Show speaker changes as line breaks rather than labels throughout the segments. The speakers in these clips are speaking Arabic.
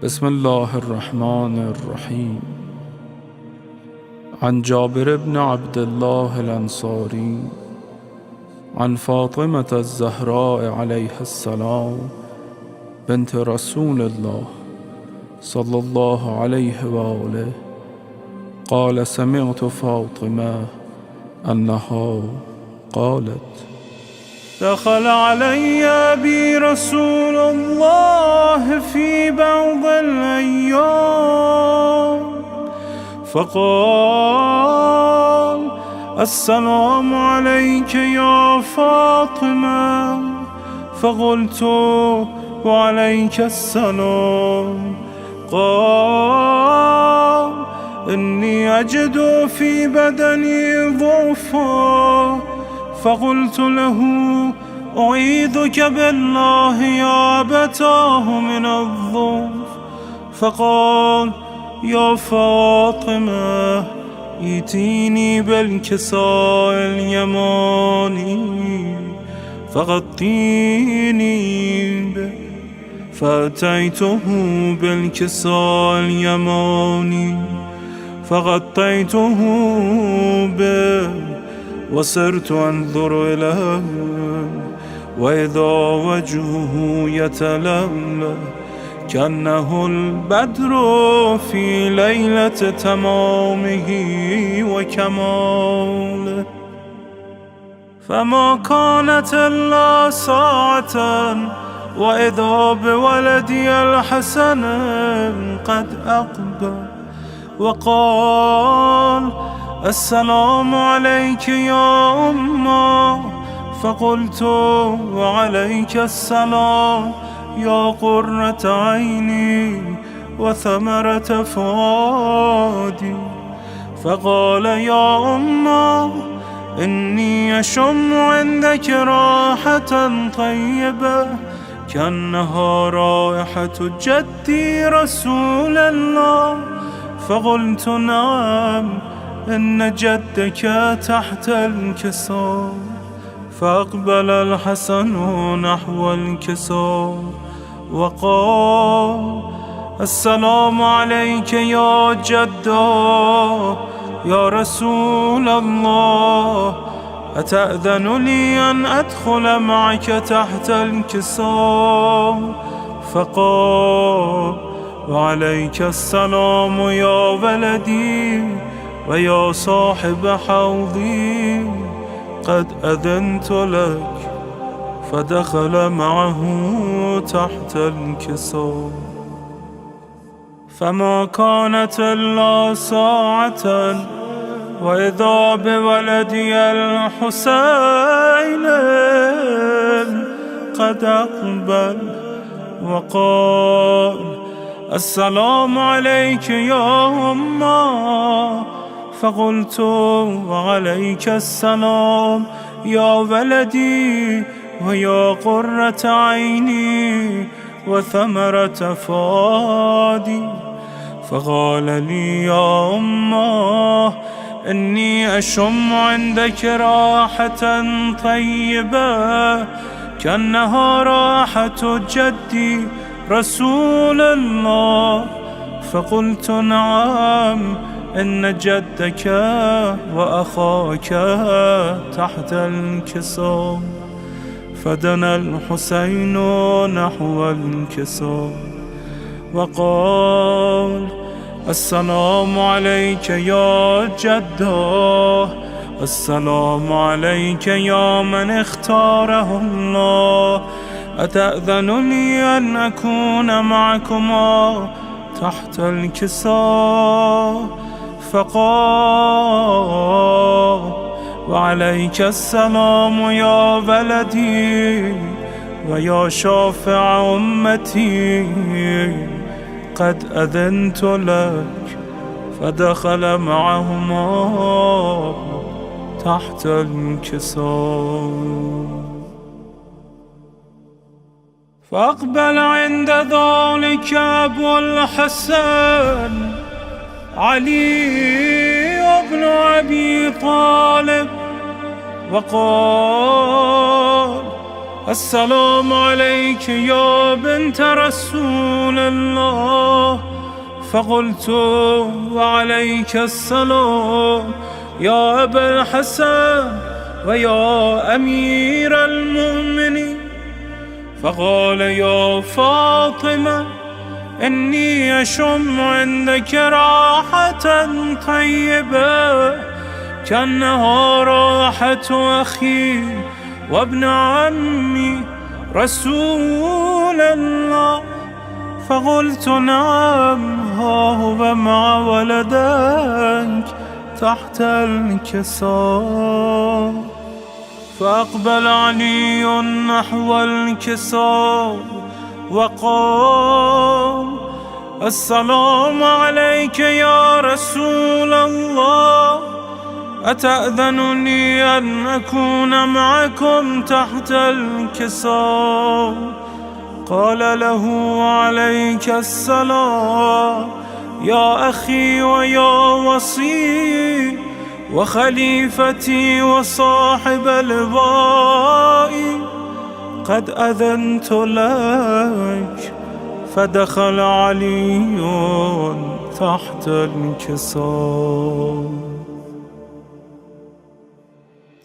بسم الله الرحمن الرحيم. عن جابر بن عبد الله الأنصاري عن فاطمة الزهراء عليها السلام بنت رسول الله صلى الله عليه وآله قال: سمعت فاطمة أنها قالت:
دخل علي أبي رسول الله في بعض الأيام فقال: السلام عليك يا فاطمة. فقلت: وعليك السلام. قال: إني أجد في بدني ضعفا. فقلت له: أعيذك بالله يا أبتاه من الضعف. فقال: يا فاطمة، ائتيني بالكساء اليماني فغطيني به. فأتيته بالكساء اليماني فغطيته به وصرت أنظر إليه وإذا وجهه يتلألأ كأنه البدر في ليلة تمامه وكماله. فما كانت إلا ساعة وإذا بولدي الحسن قد أقبل وقال: السلام عليك يا أمه. فقلت: وعليك السلام يا قرة عيني وثمرة فؤادي. فقال: يا أمه، إني أشم عندك راحة طيبة كأنها رائحة جدي رسول الله. فقلت: نعم، إن جدك تحت الكساء. فأقبل الحسن نحو الكساء وقال: السلام عليك يا جدا يا رسول الله، أتأذن لي أن أدخل معك تحت الكساء؟ فقال: وعليك السلام يا ولدي ويا صاحب حوضي، قد أذنت لك. فدخل معه تحت الكساء. فما كانت إلا ساعة وإذا بولدي الحسين قد أقبل وقال: السلام عليك يا أمه. فقلت: وعليك السلام يا ولدي ويا قرة عيني وثمرة فؤادي. فقال لي: يا أمه، إني أشم عندك راحة طيبة كأنها راحة جدي رسول الله. فقلت: نعم، إن جدك وأخاك تحت الكساء. فدنا الحسين نحو الكساء وقال: السلام عليك يا جده، السلام عليك يا من اختاره الله، أتأذن لي أن أكون معكما تحت الكساء؟ فقال: وعليك السلام يا ولدي ويا شافع أمتي، قد أذنت لك. فدخل معهما تحت الكساء. فأقبل عند ذلك أبو الحسن علي بن أبي طالب وقال: السلام عليك يا بنت رسول الله. فقلت وعليك السلام يا أبا الحسن ويا أمير المؤمنين. فقال يا فاطمة إني أشم عندك راحة طيبة كأنها راحة أخي وابن عمي رسول الله. فقلت نعم، ها هو مع ولدك تحت الكساء. فأقبل علي نحو الكساء وقال السلام عليك يا رسول الله، أتأذنني أن أكون معكم تحت الكساء؟ قال له عليك السلام يا أخي ويا وصي وخليفتي وصاحب لوائي، قد أذنت لك. فدخل علي تحت الكساء.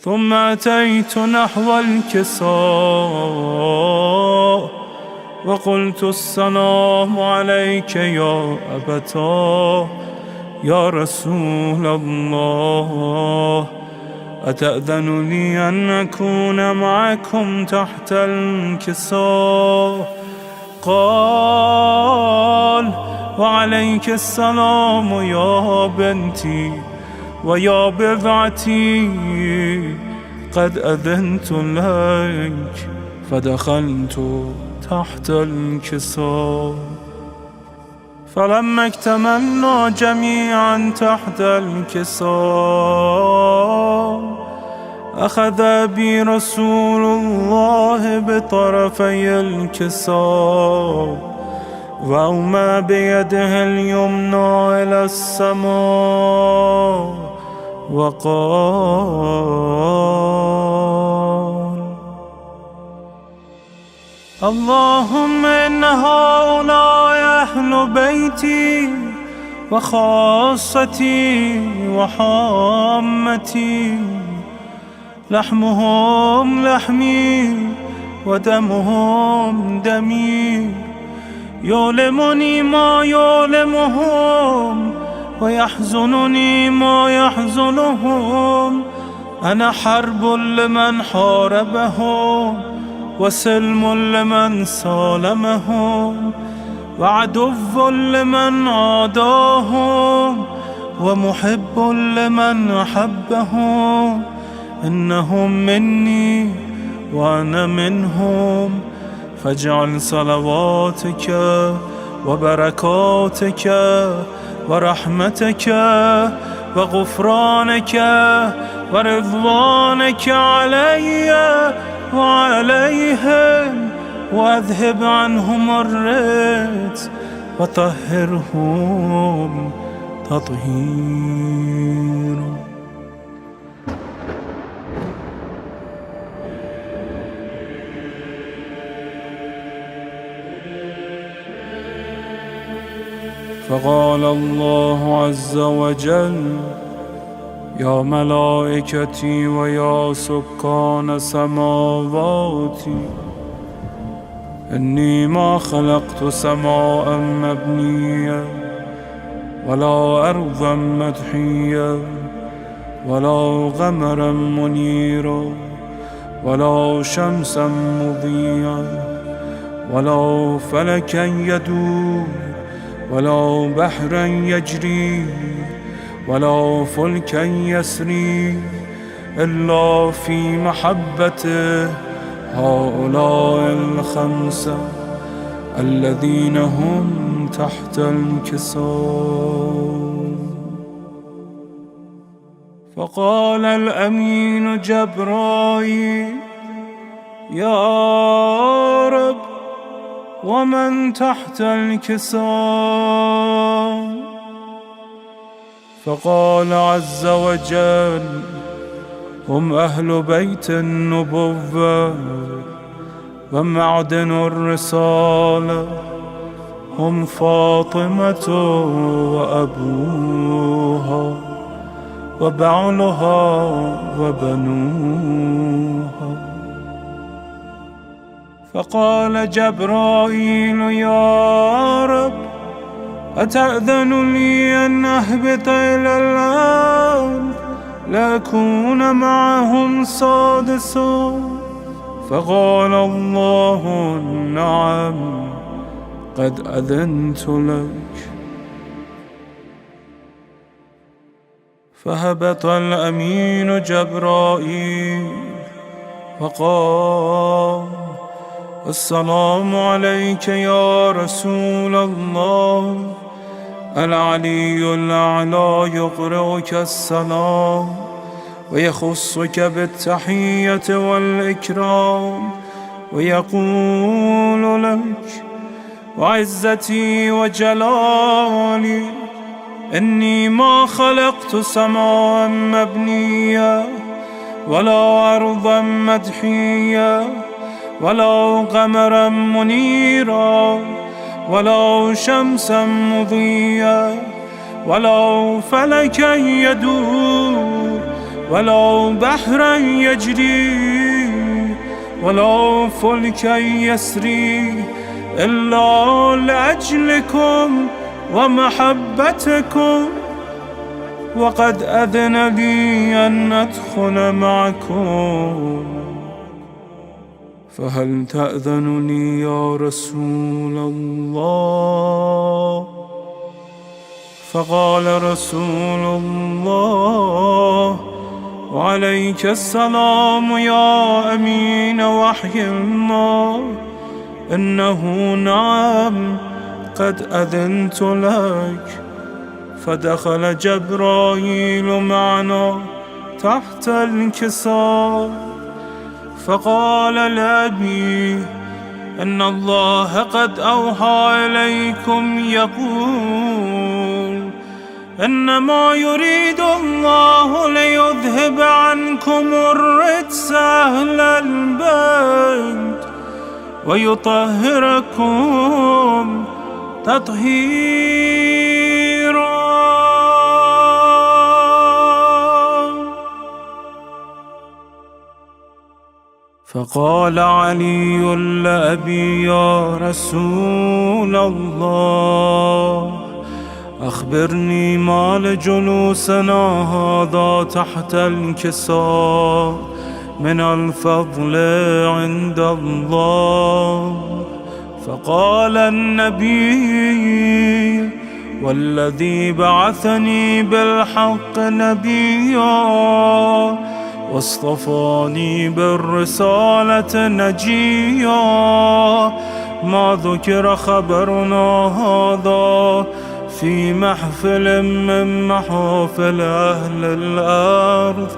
ثم أتيت نحو الكساء وقلت السلام عليك يا أبتاه يا رسول الله، أتأذن لي أن أكون معكم تحت الكساء؟ قال وعليك السلام يا بنتي ويا بضعتي، قد أذنت لك. فدخلت تحت الكساء. فلما اكتملنا جميعا تحت الكساء أخذ بي رسول الله بطرفي الكساء وأومى بيده اليمنى إلى السماء وقال اللهم إن هؤلاء أهل بيتي وخاصتي وحامتي، لحمهم لحمي ودمهم دمي، يؤلمني ما يؤلمهم ويحزنني ما يحزنهم. أنا حرب لمن حاربهم وسلم لمن سالمهم وعدو لمن عاداهم ومحب لمن أحبهم. إنهم مني وأنا منهم، فاجعل صلواتك وبركاتك ورحمتك وغفرانك ورضوانك علي وعليهم، وأذهب عنهم الرجس وطهرهم تطهيرا. فقال الله عز وجل يا ملائكتي ويا سكان سماواتي، إني ما خلقت سماء مبنية ولا أرضا مدحية ولا قمرا منيرا ولا شمسا مضيئا ولا فلكا يدور ولا بحرا يجري ولا فلكا يسري إلا في محبته هؤلاء الخمسة الذين هم تحت الكساء. فقال الأمين جبرائيل يا رب ومن تحت الكساء؟ فقال عز وجل هم أهل بيت النبوة ومعدن الرسالة هم فاطمة وأبوها وبعلها وبنوها. فقال جبرائيل: يا رب، أتأذن لي أن أهبط إلى الأرض لأكون معهم سادسا؟ فقال الله: نعم، قد أذنت لك. فهبط الأمين جبرائيل وقال: السلام عليك يا رسول الله. العلي الأعلى يقرئك السلام ويخصك بالتحية والإكرام ويقول لك: وعزتي وجلالي إني ما خلقت سماء مبنية ولا أرضا مدحية ولا قمرا منيرا ولا شمسا مضيا ولا فلكا يدور ولا بحرا يجري ولا فلكا يسري إلا لأجلكم ومحبتكم، وقد أذن لي أن أدخل معكم، فهل تأذن لي يا رسول الله؟ فقال رسول الله: وعليك السلام يا أمين وحي الله، إنه نعم، قد أذنت لك. فدخل جبرائيل معنا تحت الكساء، فقال لأبي: إن الله قد أوحى إليكم يقول: إنما يريد الله ليذهب عنكم الرجس أهل البيت ويطهركم تطهيرا. فقال علي لأبي: يا رسول الله، أخبرني ما لجلوسنا هذا تحت الكساء من الفضل عند الله. فقال النبي: والذي بعثني بالحق نبيا واصطفاني بالرسالة نجيا، ما ذكر خبرنا هذا في محفل من محافل أهل الأرض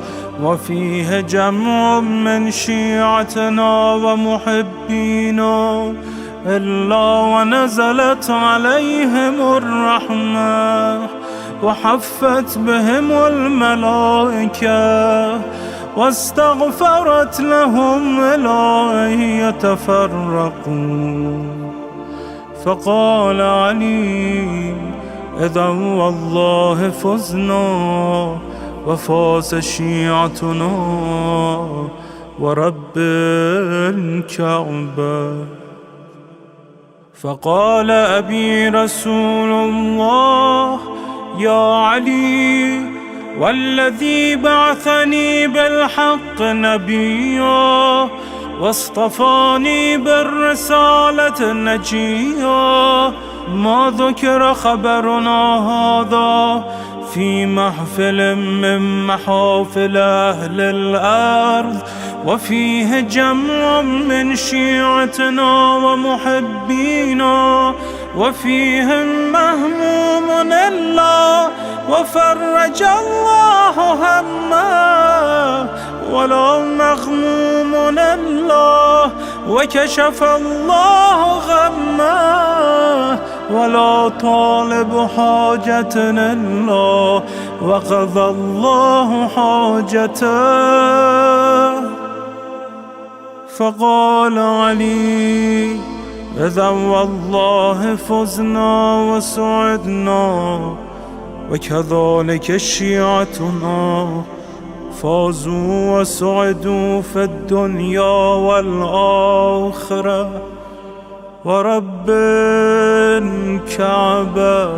وفيه جمع من شيعتنا ومحبينا إلا ونزلت عليهم الرحمة وحفت بهم الملائكة واستغفرت لهم إلى أن يتفرقوا. فقال علي: إذا والله فزنا وفاز شيعتنا ورب الكعبة. فقال أبي: رسول الله يا علي، والذي بعثني بالحق نبيا واصطفاني بالرسالة نجيا، ما ذكر خبرنا هذا في محفل من محافل أهل الأرض وفيه جمع من شيعتنا ومحبينا وفيهم مهموم إلا وفرج الله همه ولا مغموم إلا وكشف الله غمه ولا طالب حاجة إلا وقضى الله حاجته. فقال علي: إذا والله فزنا وسعدنا، وكذلك شيعتنا فازوا وسعدوا في الدنيا والآخرة، ورب الكعبة